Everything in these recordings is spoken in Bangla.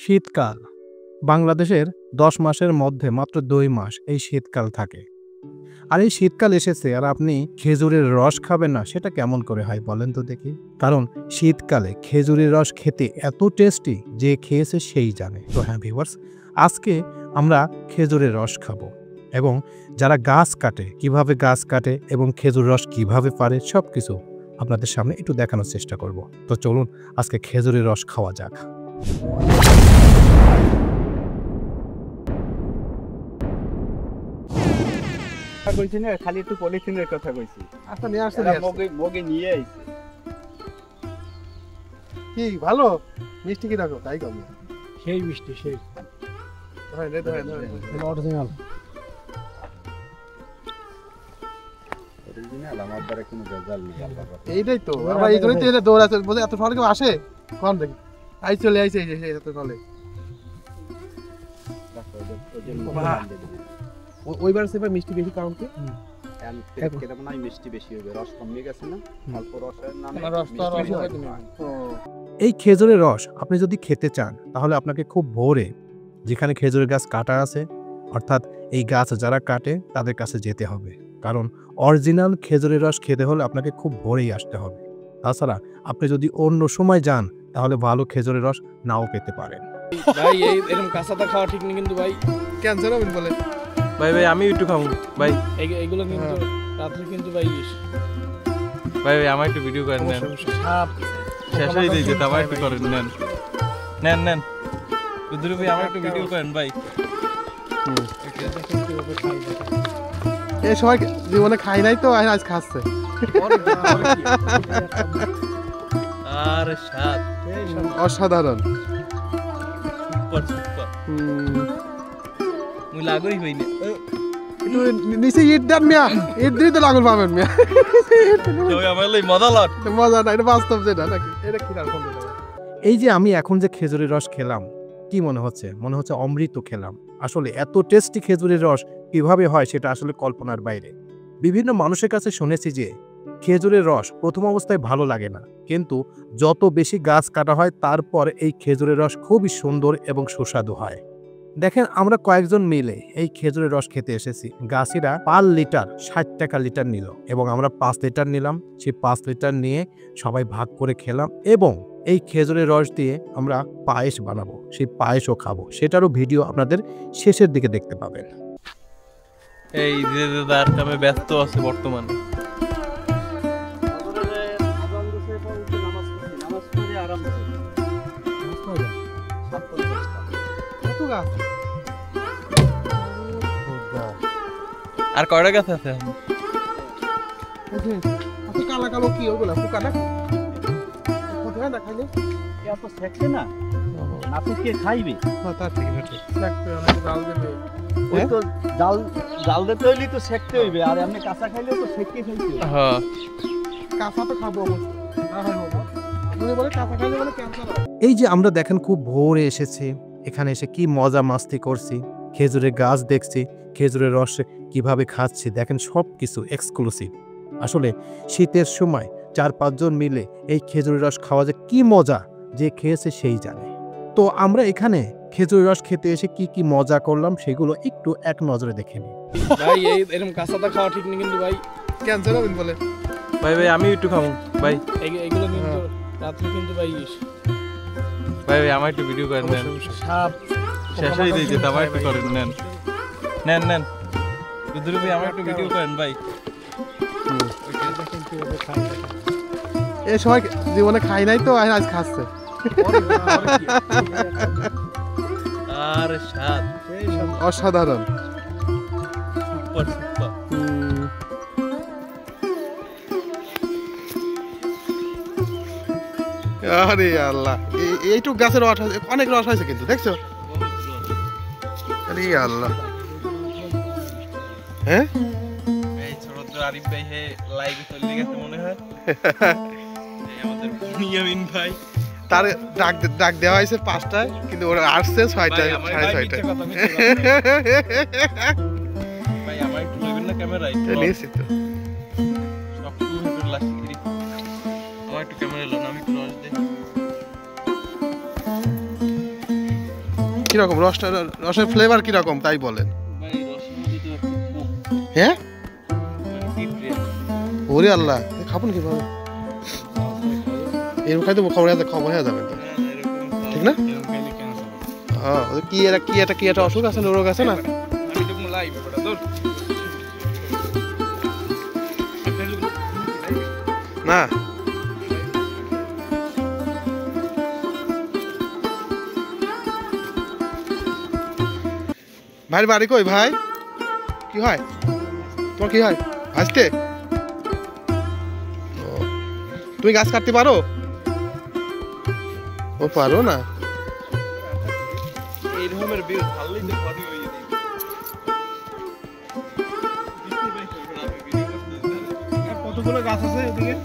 শীতকাল বাংলাদেশের ১০ মাসের মধ্যে মাত্র ২ মাস এই শীতকাল থাকে। আর এই শীতকাল এসেছে আর আপনি খেজুরের রস খাবেন না, সেটা কেমন করে হয় বলেন তো দেখি? কারণ শীতকালে খেজুরের রস খেতে এত টেস্টি, যে খেয়েছে সেই জানে। তো হ্যাঁ ভিউয়ার্স, আজকে আমরা খেজুরের রস খাবো এবং যারা গাছ কাটে, কিভাবে গাছ কাটে এবং খেজুর রস কিভাবে পারে সবকিছু আপনাদের সামনে একটু দেখানোর চেষ্টা করব। তো চলুন আজকে খেজুরের রস খাওয়া যাক। কইছি না, খালি একটু পলিথিনের কথা কইছি। আচ্ছা নিয়ে আসছে মগে নিয়ে আইছে। কি ভালো মিষ্টি কি রাখো তাই কম সেই মিষ্টি সেই অরিজিনাল অরিজিনাল আমার দ্বারা কোনো গজাল নেই। এইটাই তো আমরা এই জন্যই তো এটা দৌড়াতে বলে এত সকালে কেউ আসে কোন দেখি আই চলে আইছে এই যে এত চলে ওইবার সেবার মিষ্টি বেশি কারণ কি কেটে মনে হয় মিষ্টি বেশি হবে, রস কমে গেছে না, অল্প রসের নামে এই খেজুরের রস আপনি যদি খেতে চান তাহলে আপনাকে খুব ভোরে, যেখানে খেজুরের গাছ কাটা আছে, অর্থাৎ এই গাছ যারা কাটে তাদের কাছে যেতে হবে। কারণ অরিজিনাল খেজুরের রস খেতে হলে আপনাকে খুব ভোরেই আসতে হবে। তাছাড়া আপনি যদি অন্য সময় যান তাহলে ভালো খেজুরের রস নাও পেতে পারেন। ভাই এরকম কাঁচাটা খাওয়া ঠিক নেই কিন্তু ভাই, ক্যান্সার হবে বলে ভাই আমি একটু খাবো ভাই। এইগুলো কিন্তু রাত্রে কিন্তু ভাই ভাই আমার একটু ভিডিও করেন, নেন শেষ হয়ে দিয়েছে, আমার একটু করেন, নেন নেন নেন দুদুরু ভাই আমার একটু ভিডিও করেন ভাই। এই সময় জীবনে খাই নাই তো আজ খাচ্ছে। আর স্বাদ অসাধারণ, সুপার সুপার। মুই লাগই হইনি একটু নিচে ইট দেন মিয়া, ইট দিয়ে তো লাগুন পাবেন মিয়া। সবাই আমার লই মজা লাগ, মজা না, এটা বাস্তব যেটা নাকি এটা কি রাখুন। এই যে আমি এখন যে খেজুরের রস খেলাম, কি মনে হচ্ছে? মনে হচ্ছে অমৃত খেলাম। আসলে এত টেস্টি খেজুরের রস কিভাবে হয় সেটা আসলে কল্পনার বাইরে। বিভিন্ন মানুষের কাছে শুনেছি যে খেজুরের রস প্রথম অবস্থায় ভালো লাগে না, কিন্তু যত বেশি গাছ কাটা হয় তারপর এই খেজুরের রস খুবই সুন্দর এবং সুস্বাদু হয়। দেখেন, আমরা কয়েকজন মিলে এই খেজুরের রস খেতে এসেছি। গাছিরা পার লিটার ৬০ টাকা লিটার নিল এবং আমরা ৫ লিটার নিলাম। সেই ৫ লিটার নিয়ে সবাই ভাগ করে খেলাম এবং এই খেজুরের রস দিয়ে আমরা পায়েস বানাবো, সেই পায়েসও খাবো। সেটারও ভিডিও আপনাদের শেষের দিকে দেখতে পাবেন। এই দিদার কামে ব্যস্ত আছে বর্তমানে। আর কয়টা গাছ আছে? কালা কালো কি ওগুলা পোকা না কোথায় না খাইলে এত সেকছে না, আপনি কে খাইবে? তার ঠিক আছে সেকতে অনেক জাল দেবে। ওই তো জাল দিতে হইলে তো সেকতে হইবে, আর আপনি কাঁচা খাইলেও তো সেকতে খাইতে হবে। হ্যাঁ কাঁচা তো খাবো অবশ্যই, না হয় বাবা তুমি বলে কাঁচা খাইলে বলে ক্যান্সার হয়। এই যে আমরা দেখেন খুব ভোরে এসেছি, এখানে এসে কি মজা মাস্তি করছি, খেজুরের গাছ দেখছি, খেজুরের রস কিভাবে খাচ্ছি, দেখেন সব কিছু এক্সক্লুসিভ। আসলে শীতের সময় ৪-৫ জন মিলে এই খেজুরের রস খাওয়া যে কি মজা, যে খেয়েছে সেই জানে। তো আমরা এখানে খেজুরের রস খেতে এসে কি কি মজা করলাম সেগুলো একটু এক নজরে দেখে নিই। ভাই এরকম কাঁচাটা খাওয়া ঠিক নেই কিন্তু ভাই, ক্যান্সার হবে বলে ভাই আমি একটু খাবো ভাই। এইগুলো কিন্তু রাত্রে কিন্তু ভাই ভাই আমার একটু ভিডিও করেন, নেন শেষ হয়ে দিয়েছে, আমার একটু করেন, নেন নেন নেন দুদুরু ভাই আমার একটু ভিডিও করেন ভাই। এই সময় জীবনে খাই নাই তো আজ খাচ্ছে। আর স্বাদ অসাধারণ, সুপার সুপার। আরে আল্লাহ, এইটুক গাছের রস অনেক রস হয়েছে কিন্তু দেখছো। আরে আল্লাহ, হ্যাঁ এই ছোট আরিফ ভাই হে লাইভে চলে গেছে মনে হয়। আমাদের বুনিয়ামিন ভাই তার ডাক দেওয়া হয়েছে ৫টায়, কিন্তু ওরা আসছে ৬টায়, ৬:৩০। ভাই আমার একটু লইবেন না ক্যামেরায়? নিয়েছি তো সব কিছু একটু লাস্ট করি, আমার একটু ক্যামেরা লোন, আমি একটু রস দেই। কিরকম রসের ফ্লেভার কিরকম তাই বলেন। ভাই রসের মধ্যে তো একটু হ্যাঁ পিঁপড়ে। ওরে আল্লাহ খাবো না কিভাবে এরকম খাই তো খবর হয়ে যাবে তো ঠিক না? কি একটা অসুখ আছে রোগ আছে না না ভাই বাড়ি কই ভাই কি হয় তোমার কি হয় আসতে তুমি গাছ কাটতে পারো ও পারো না এই রকমের বিল ভালোই তো পানি হয়ে যায়। কতগুলো গাছ আছে এদিকে?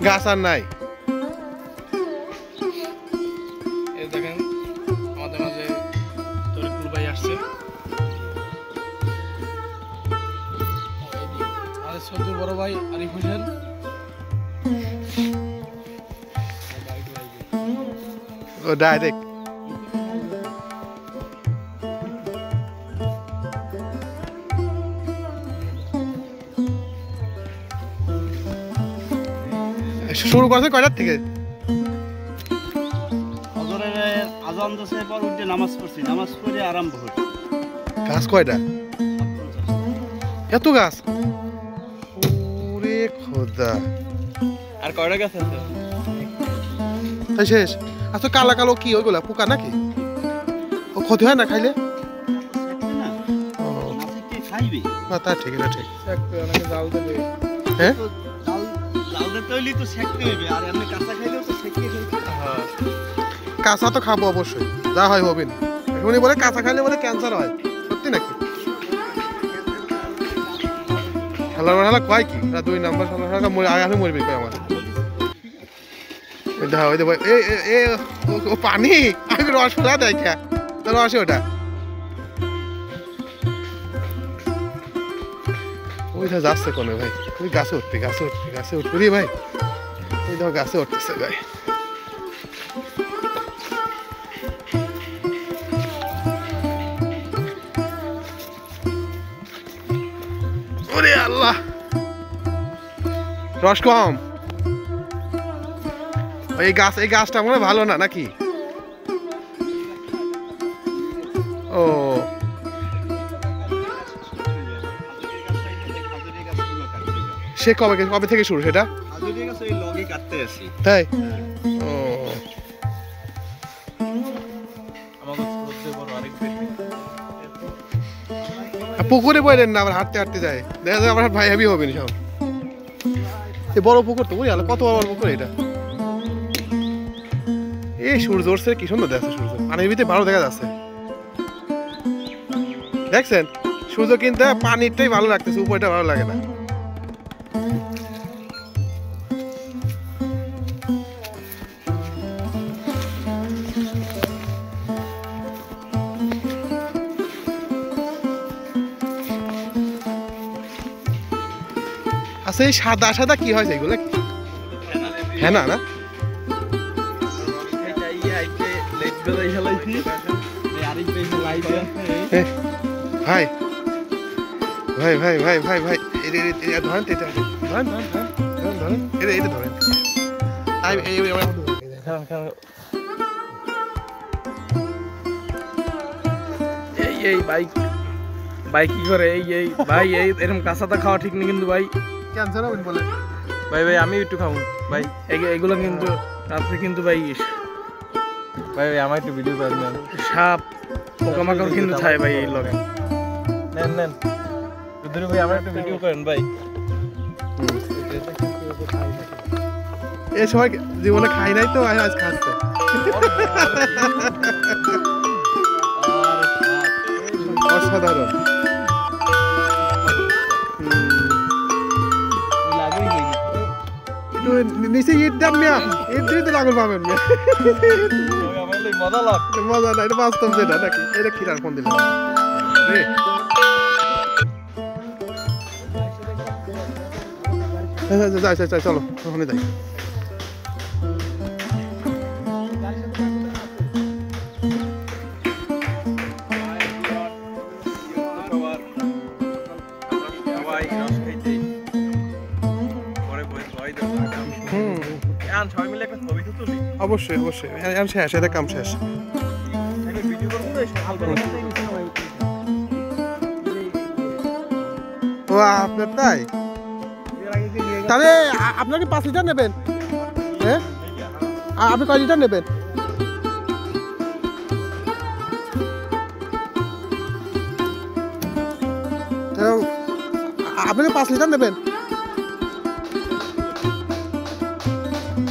গাছ আর নাই এই দেখেন আমাদের মাঝে তরিকুল ভাই আসছে। আমাদের সদ্য বড় ভাই আরিফ হোসেন। ও ডাইরেক্ট শুরু করছে কয়টার থেকে ফজরের আজান দিছে পর উঠে নামাজ পড়ছি, নামাজ পড়ে আরম্ভ হচ্ছে। গাছ কয়টা এত গাছ ওরে খোদা আর কয়টা গাছ আছে? তাই শেষ আচ্ছা কালা কালো কি ওইগুলা পোকা নাকি ও ক্ষতি হয় না খাইলে সেটা না, ও মাছে কে খাইবে? না তা ঠিক এটা ঠিক অনেকে জাল দেবে। হ্যাঁ তো জাল দিতে হইলে তো সেকতে হইবে, আর এমনি কাঁচা খাইলেও তো সেকে খাইতে হবে। কাঁচা তো খাবো অবশ্যই যা হয় হবে না উনি বলে কাঁচা খাইলে বলে ক্যান্সার হয় সত্যি নাকি খেলার কয় কি 2 নাম্বার খেলা আগে মরবে কয় আমার ওই দেখো ও পানি আমি রস ফুলা দেয় খা রসে ওটা ওইটা যাচ্ছে কোনে ভাই ওই গাছে উঠতে রে ভাই ওই দেখো গাছে উঠতেছে ভাই ওরে আল্লাহ রস কম এই গাছটা মনে হয় ভালো না নাকি ও সে কবে থেকে শুরু সেটা খাজুরি গাছ ওই লগে কাটতে আসি। তাই ও আমাকে সদ্য বড় আরেক ব্যক্তি পুকুরে বইলেন না আবার হাঁটতে যায় দেখা যায় আমার ভাই হাবি হবে না সব এই বড় পুকুর তো বুঝলি কত বড় পুকুর এটা এই সূর্য উঠছে কি সুন্দর দেখছে সূর্য পানির ভিতরে ভালো দেখা যাচ্ছে দেখছেন সূর্য কিন্তু পানিরটাই ভালো লাগতেছে উপরটা ভালো লাগে না আচ্ছা এই সাদা সাদা কি হয় এগুলো হ্যাঁ না না ভাই ভাই ভাই ভাই ভাই ভাই ধরেন ধরেন এটা ধরেন এই ভাই কি করে এই ভাই এরকম কাঁচাটা খাওয়া ঠিক নেই কিন্তু ভাই। ক্যান্সার হবে বলে ভাই আমি একটু খাবো ভাই। এগুলো কিন্তু রাত্রে কিন্তু ভাই ভাই আমার একটু ভিডিও করে নেন। সাপ পোকামাকড় কিন্তু থাকে ভাই এই লগে। নেন রুদ্র ভাই আমার একটু ভিডিও করেন ভাই। এই সময় জীবনে খাই নাই তো আজ খাচ্ছে অসাধারণ একটু নিচে ইট দেন মিয়া ইট দিয়ে তো লাগুল পাবেন মিয়া মজা না এটা বাস্তব যেটা নাকি এটা খিরার ফোন দিলাম রে যাই চলো ওখানে যাই। অবশ্যই শেষ, এটা কাম শেষ। ও আপনার তাই, তাহলে আপনার কি 5 লিটার নেবেন? হ্যাঁ আপনি কয় লিটার নেবেন? আপনি 5 লিটার নেবেন?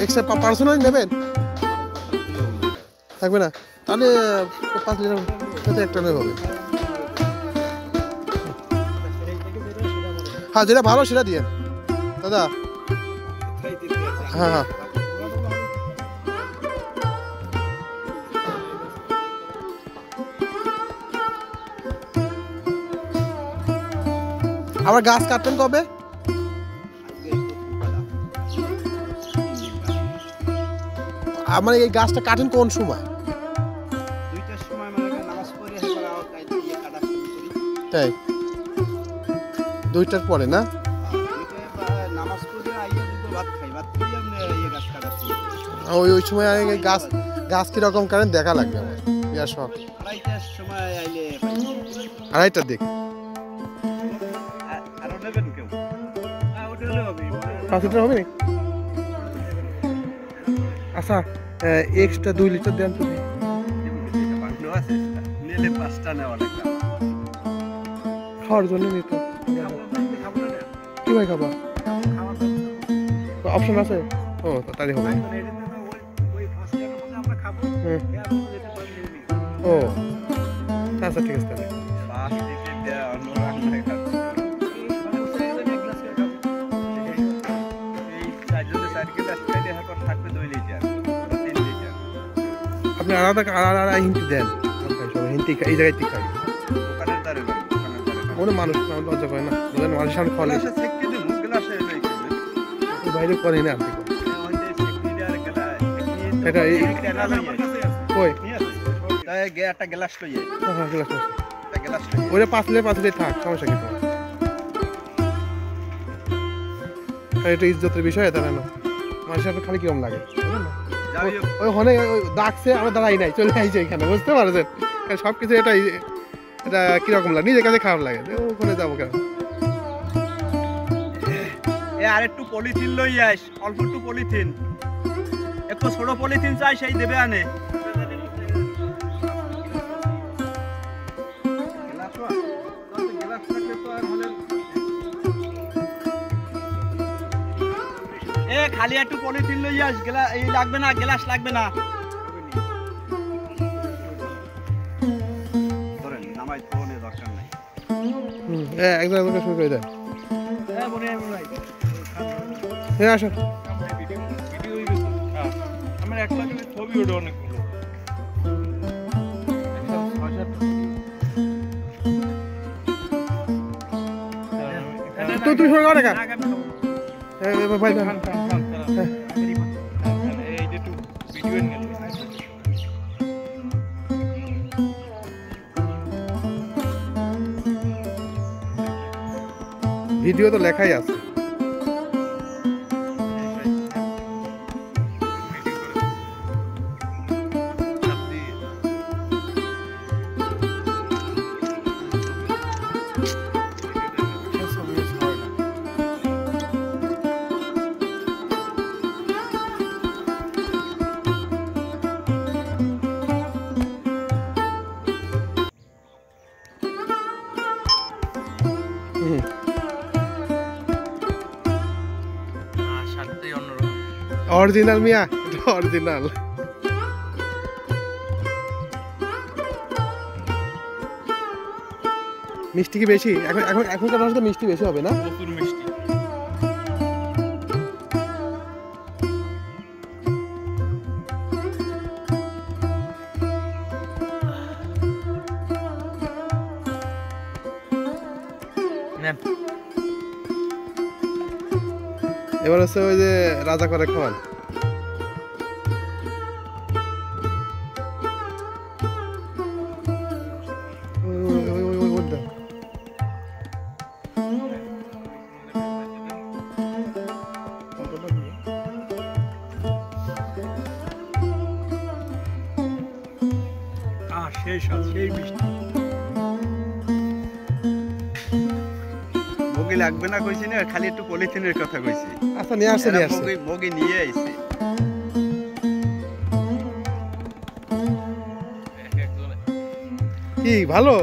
এক্সট্রা পার্সোনালি নেবেন? থাকবে না? তাহলে 5 লিটার একটা নেবে হবে। হ্যাঁ যেটা ভালো সেটা দিয়ে দাদা। হ্যাঁ আবার গাছ কাটবেন কবে? আমার এই গাছটা কাটেন কোন সময়? 2টার সময় মানে নামাজ পড়ে কাটা শুরু করি। তাই 2টার পরে না? নামাজ পড়ে আইয়া দুটো ভাত খাই, ভাত খেয়ে আমরা গাছ কাটা শুরু করি। ওই সময় গাছ কিরকম কাটেন দেখা লাগবে আমার। ইয়া শখ 2টার সময় আইলে 2:30টার দিকে। আরো নেবেন কেউ? ওটা হলে হবে। 5 লিটার হবে? আচ্ছা এক্সট্রা 2 লিটার দেন তো। নিলে 5টা নেওয়া লাগবে। খাওয়ার জন্য নিত কি ভাই খাবা? অপশন আছে? ও তাহলে হবে। ও আচ্ছা ঠিক আছে তাহলে। আপনি আলাদা হিন্দি দেন, হিন্দি এই জায়গায় ঠিক খাই। কোনো মানুষ লজ্জা করে না, মানুষের সামনে ফলে বাইরে করে না। আপনি এটা কই একটা গ্লাস লইয়ে ওটা 5 লিটার থাক, সমস্যা কি? এটা ইজ্জতের বিষয়, তারা না মানুষের সামনে খালি কিরম লাগে। ওখানে ডাকছে আমরা দাঁড়াই নাই, চলে আইছে এখানে, বুঝতে পারছেন? সবকিছু এটা কিরকম লাগে, নিজের কাছে খারাপ লাগে। ওখানে যাবো কেন? আর একটু পলিথিন লই আইস, অল্প একটু পলিথিন, একটু ছোট পলিথিন চাই, সেই দেবে আনে। খালি একটু পলিথিন লই আস, এই লাগবে না, গ্লাস লাগবে না। ধরেন নামাই তো দরকার নাই। একজন শুরু করে দেয়। আসেন আমার 1 লাখ ছবি ওটা অনেকগুলো। তুই শুরু কর টাকা ভাই। ভিডিও তো লেখাই আছে। অরিজিনাল মিয়া, অরিজিনাল। মিষ্টি কি বেশি? এখনকার রস তো মিষ্টি বেশি হবে না? প্রচুর মিষ্টি। এবার হচ্ছে ওই যে রাজা করে খাওয়ান। সেই স্বাদ, সেই মিষ্টি। মগি লাগবে না কইছি না, খালি একটু পলিথিনের কথা কইছি। আচ্ছা নিয়ে আসছে, নিয়ে আসছে। মগি নিয়ে আইছে। কি ভালো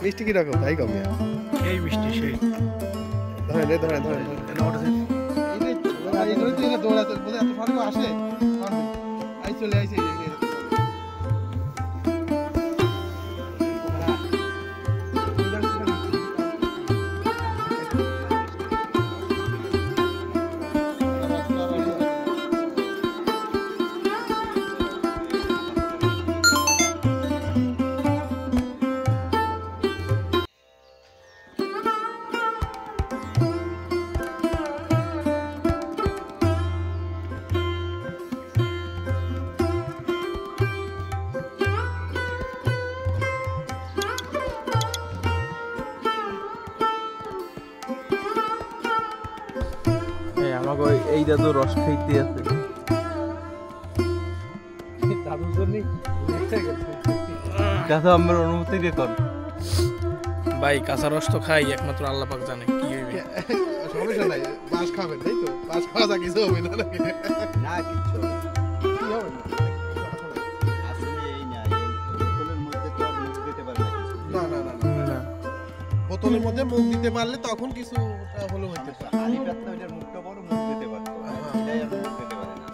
মিষ্টি কিরকম তাই কম? সেই মিষ্টি, সেই। ধরেন ধরেন ধরেন দৌড়াতে বলে এত ফাঁড়ি আসে আই চলে আইছে। আমাকে এই দাদু রস খাইতে আছে। দাদু আমার অনুমতি রেকর্ড ভাই কাঁচা রস তো খাই, একমাত্র আল্লাহ পাক জানে কি হইবে। সমস্যা নাই, পাস খাবেন তাই তো? পাস খাওয়া যা কিছু হবে না নাকি? না কিচ্ছু হবে না। কি হবে না? আসলে এই না, এই বোতলের মধ্যে তো আর মুখ দিতে পারে না কিছু। না না না না, বোতলের মধ্যে মুখ দিতে পারলে তখন কিছু হলো হইতে পারে। খালি পাতলা ওইটার মুখটা বড়, মুখ দিতে পারতো। এটাই আর মুখ দিতে পারে না।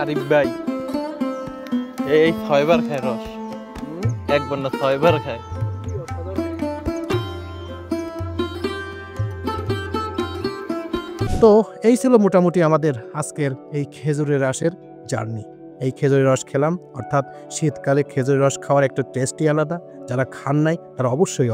আরিফ ভাই এই 6 বার খায় রস, একবার না 6 বার খায়। তো এই ছিল মোটামুটি আমাদের আজকের এই খেজুরের রসের জার্নি। এই খেজুরের রস খেলাম, অর্থাৎ শীতকালে খেজুরের রস খাওয়ার একটা টেস্টই আলাদা। যারা খান নাই তারা অবশ্যই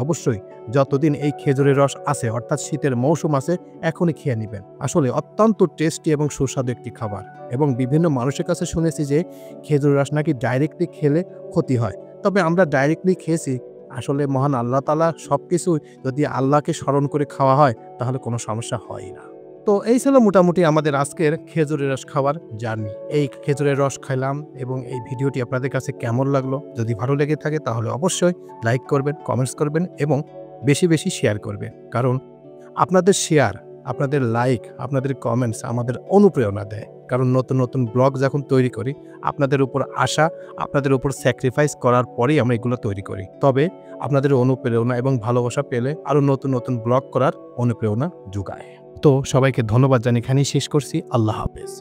যতদিন এই খেজুরের রস আছে, অর্থাৎ শীতের মৌসুম আছে, এখনই খেয়ে নেবেন। আসলে অত্যন্ত টেস্টি এবং সুস্বাদু একটি খাবার। এবং বিভিন্ন মানুষের কাছে শুনেছি যে খেজুরের রস নাকি ডাইরেক্টলি খেলে ক্ষতি হয়, তবে আমরা ডাইরেক্টলি খেয়েছি। আসলে মহান আল্লাহ তাআলা সবকিছু যদি আল্লাহকে স্মরণ করে খাওয়া হয় তাহলে কোনো সমস্যা হয় না। তো এই ছিল মোটামুটি আমাদের আজকের খেজুরের রস খাওয়ার জার্নি। এই খেজুরের রস খাইলাম এবং এই ভিডিওটি আপনাদের কাছে কেমন লাগলো, যদি ভালো লেগে থাকে তাহলে অবশ্যই লাইক করবেন, কমেন্টস করবেন এবং বেশি বেশি শেয়ার করবেন। কারণ আপনাদের শেয়ার, আপনাদের লাইক, আপনাদের কমেন্টস আমাদের অনুপ্রেরণা দেয়। কারণ নতুন নতুন ব্লগ যখন তৈরি করি, আপনাদের উপর আশা, আপনাদের উপর স্যাক্রিফাইস করার পরেই আমরা এগুলো তৈরি করি। তবে আপনাদের অনুপ্রেরণা এবং ভালোবাসা পেলে আরও নতুন নতুন ব্লগ করার অনুপ্রেরণা যোগায়। তো সবাইকে ধন্যবাদ জানিয়ে এখানেই শেষ করছি। আল্লাহ হাফেজ।